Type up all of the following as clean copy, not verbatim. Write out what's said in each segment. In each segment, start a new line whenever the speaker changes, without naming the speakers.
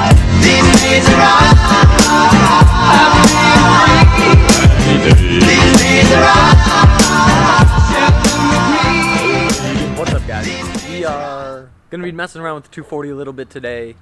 These days are right. These days are right.
What's up, guys? We are gonna be messing around with the 240 a little bit today.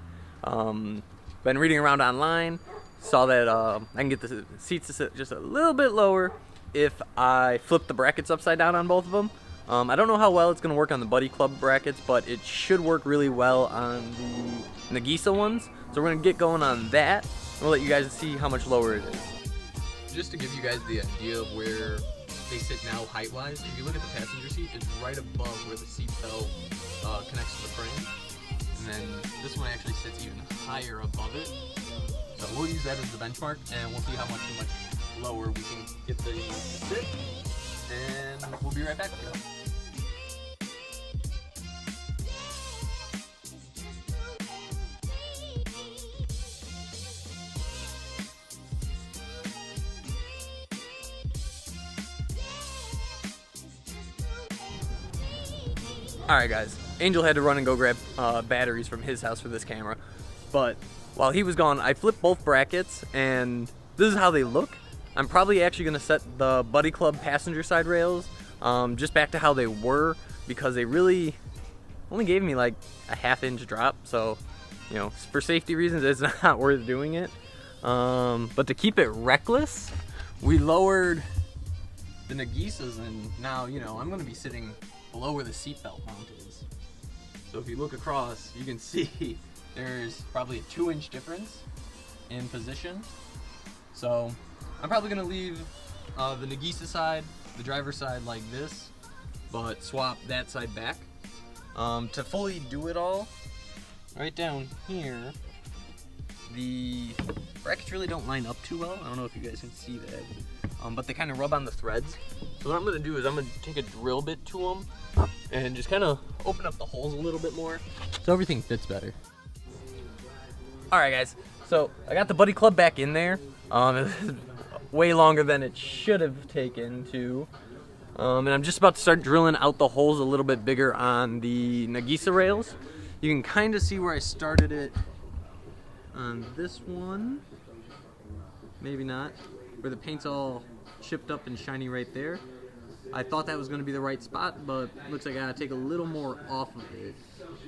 Been reading around online, saw that I can get the seats to sit just a little bit lower if I flip the brackets upside down on both of them. I don't know how well it's gonna work on the Buddy Club brackets, but it should work really well on the Nagisa ones. So we're gonna get going on that. We'll let you guys see how much lower it is. Just to give you guys the idea of where they sit now height-wise, if you look at the passenger seat, it's right above where the seat belt connects to the frame. And then this one actually sits even higher above it. So we'll use that as the benchmark, and we'll see how much lower we can get the sit. And we'll be right back with you. Alright guys, Angel had to run and go grab batteries from his house for this camera, but while he was gone, I flipped both brackets, and this is how they look. I'm probably actually going to set the Buddy Club passenger side rails just back to how they were, because they really only gave me like a half-inch drop, so, you know, for safety reasons, it's not worth doing it. But to keep it reckless, we lowered the Nagisas, and now, you know, I'm going to be sitting below where the seatbelt mount is. So if you look across, you can see there's probably a 2-inch difference in position. So I'm probably gonna leave the Nagisa side, the driver's side like this, but swap that side back. To fully do it all, right down here, the brackets really don't line up too well. I don't know if you guys can see that, but they kind of rub on the threads. So what I'm gonna do is I'm gonna take a drill bit to them and just kind of open up the holes a little bit more so everything fits better. Alright guys, so I got the Buddy Club back in there. It was way longer than it should have taken to. And I'm just about to start drilling out the holes a little bit bigger on the Nagisa rails. You can kind of see where I started it on this one. Maybe not. Where the paint's all chipped up and shiny right there. I thought that was going to be the right spot, but looks like I gotta take a little more off of it.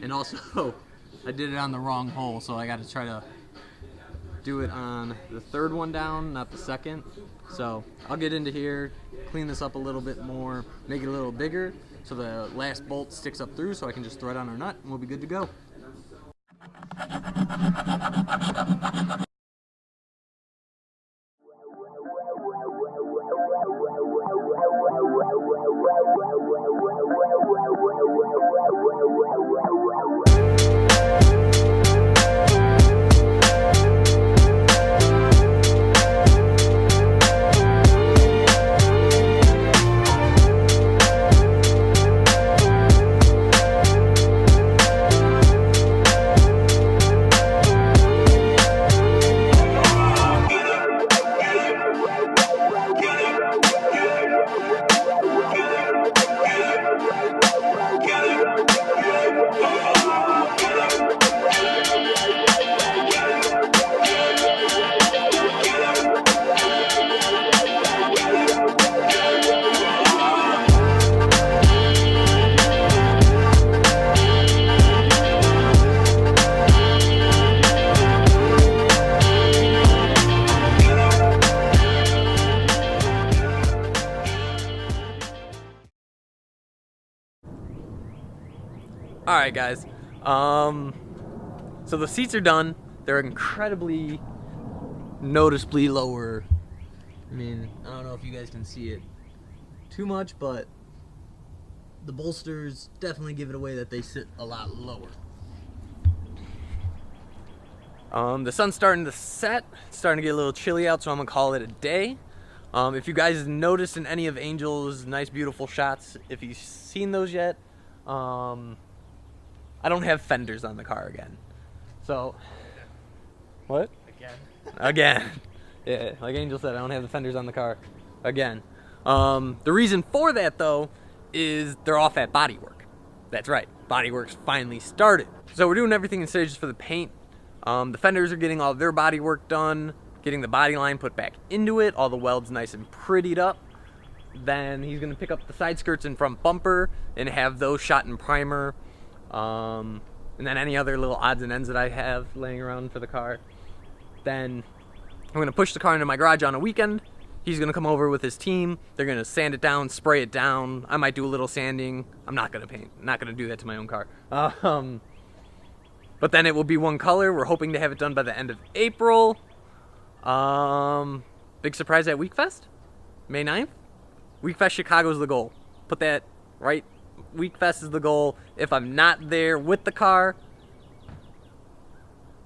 And also, I did it on the wrong hole, so I gotta try to do it on the third one down, not the second. So I'll get into here, clean this up a little bit more, make it a little bigger, so the last bolt sticks up through, so I can just thread on our nut, and we'll be good to go. Alright guys, so the seats are done. They're incredibly noticeably lower. I mean, I don't know if you guys can see it too much, but the bolsters definitely give it away that they sit a lot lower. The sun's starting to set, it's starting to get a little chilly out, so I'm gonna call it a day. If you guys noticed in any of Angel's nice beautiful shots, if you've seen those yet, I don't have fenders on the car again. So, what? Again. Yeah, like Angel said, I don't have the fenders on the car again. The reason for that, though, is they're off at Bodywork. That's right, Bodywork's finally started. So we're doing everything in stages for the paint. The fenders are getting all their body work done, getting the body line put back into it, all the welds nice and prettied up. Then he's going to pick up the side skirts and front bumper and have those shot in primer. And then any other little odds and ends that I have laying around for the car. Then I'm going to push the car into my garage on a weekend. He's going to come over with his team. They're going to sand it down, spray it down. I might do a little sanding. I'm not going to paint. I'm not going to do that to my own car. But then it will be one color. We're hoping to have it done by the end of April. Big surprise at WeekFest, May 9th. WeekFest Chicago is the goal. Put that right. WeekFest is the goal. If I'm not there with the car,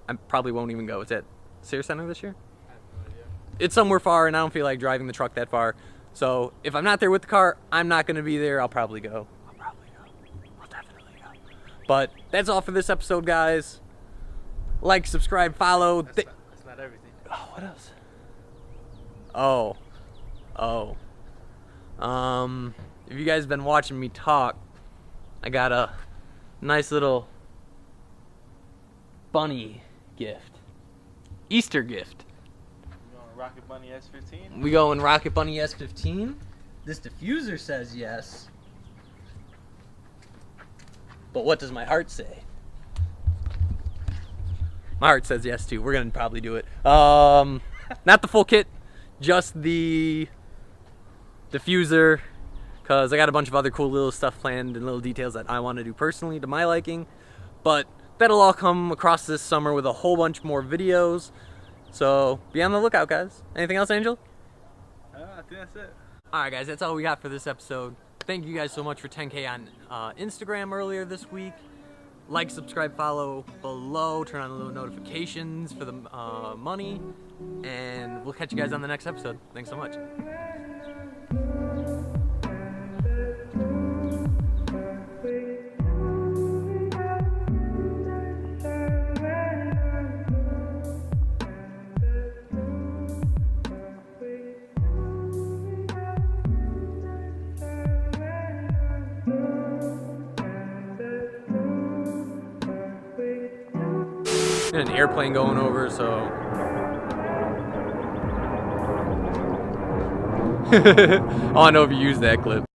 I probably won't even go. It's at Sears Center this year.
I have no idea.
It's somewhere far, and I don't feel like driving the truck that far. So if I'm not there with the car, I'm not going to be there. I'll probably go. I'll definitely go. But that's all for this episode, guys. Like, subscribe, follow.
That's not everything.
Oh, what else? Oh. If you guys have been watching me talk, I got a nice little bunny gift. Easter gift.
You going Rocket Bunny S14?
We going Rocket Bunny S15. This diffuser says yes. But what does my heart say? My heart says yes too. We're gonna probably do it. Not the full kit, just the diffuser, because I got a bunch of other cool little stuff planned and little details that I want to do personally to my liking. But that'll all come across this summer with a whole bunch more videos. So be on the lookout, guys. Anything else, Angel?
I think that's it.
Alright guys, that's all we got for this episode. Thank you guys so much for 10K on Instagram earlier this week. Like, subscribe, follow below, turn on the little notifications for the money, and we'll catch you guys on the next episode. Thanks so much. An airplane going over, so oh, I know if you use that clip.